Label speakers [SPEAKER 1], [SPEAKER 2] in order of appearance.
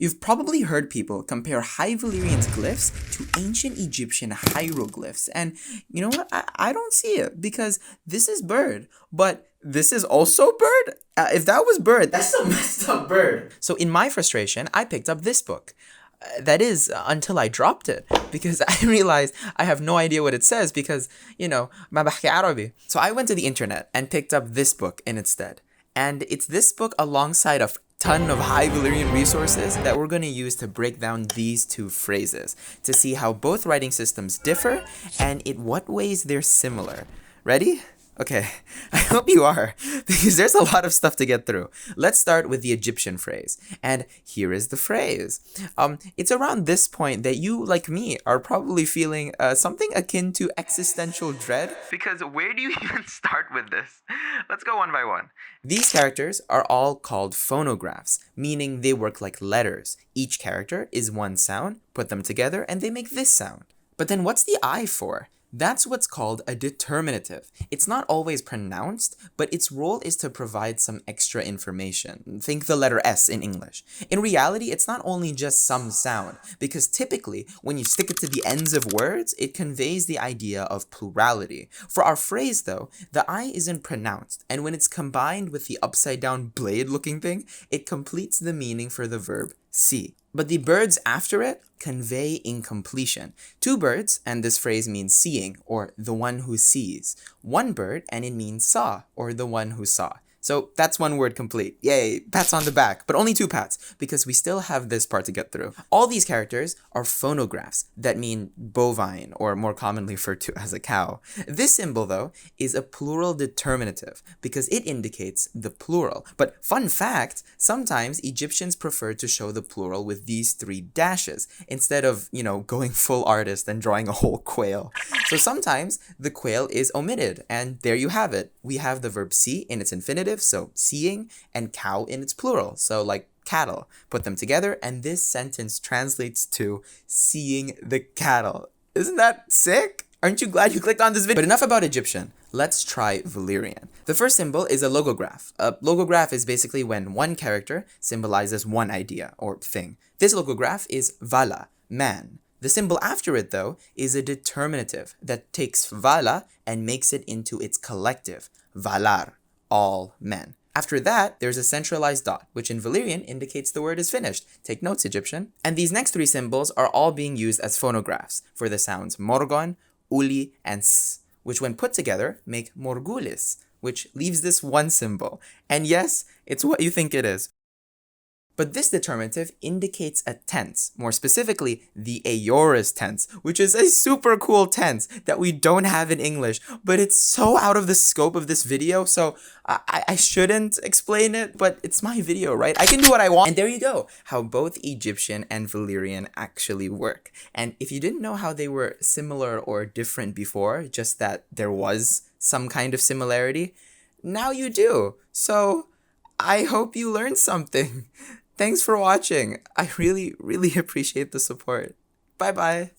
[SPEAKER 1] You've probably heard people compare High Valyrian's glyphs to ancient Egyptian hieroglyphs. And you know what? I don't see it because this is bird, but this is also bird? If that was bird, that's a messed up bird. So in my frustration, I picked up this book. That is, until I dropped it, because I realized I have no idea what it says because, ما بحكي عربي. So I went to the internet and picked up this book in its stead. And it's this book alongside a ton of High Valyrian resources that we're going to use to break down these two phrases, to see how both writing systems differ and in what ways they're similar. Ready? Okay, I hope you are, because there's a lot of stuff to get through. Let's start with the Egyptian phrase. And here is the phrase. It's around this point that you, like me, are probably feeling something akin to existential dread. Because where do you even start with this? Let's go one by one. These characters are all called phonographs, meaning they work like letters. Each character is one sound, put them together, and they make this sound. But then what's the I for? That's what's called a determinative. It's not always pronounced, but its role is to provide some extra information. Think the letter S in English. In reality, it's not only just some sound, because typically, when you stick it to the ends of words, it conveys the idea of plurality. For our phrase, though, the I isn't pronounced, and when it's combined with the upside-down blade-looking thing, it completes the meaning for the verb see. But the birds after it convey incompletion. Two birds, and this phrase means seeing, or the one who sees. One bird, and it means saw, or the one who saw. So that's one word complete. Yay, pats on the back, but only two pats, because we still have this part to get through. All these characters are phonographs that mean bovine, or more commonly referred to as a cow. This symbol, though, is a plural determinative, because it indicates the plural. But fun fact, sometimes Egyptians prefer to show the plural with these three dashes, instead of, going full artist and drawing a whole quail. So sometimes the quail is omitted, and there you have it. We have the verb see in its infinitive, so seeing, and cow in its plural, so like cattle. Put them together, and this sentence translates to seeing the cattle. Isn't that sick? Aren't you glad you clicked on this video? But enough about Egyptian. Let's try Valyrian. The first symbol is a logograph. A logograph is basically when one character symbolizes one idea or thing. This logograph is Vala, man. The symbol after it, though, is a determinative that takes Vala and makes it into its collective, Valar, all men. After that, there's a centralized dot, which in Valyrian indicates the word is finished. Take notes, Egyptian. And these next three symbols are all being used as phonographs for the sounds morgon, uli, and s, which when put together make morgulis, which leaves this one symbol. And yes, it's what you think it is. But this determinative indicates a tense, more specifically the aorist tense, which is a super cool tense that we don't have in English, but it's so out of the scope of this video, so I shouldn't explain it, but it's my video, right? I can do what I want. And there you go, how both Egyptian and Valyrian actually work. And if you didn't know how they were similar or different before, just that there was some kind of similarity, now you do. So I hope you learned something. Thanks for watching. I really, really appreciate the support. Bye-bye.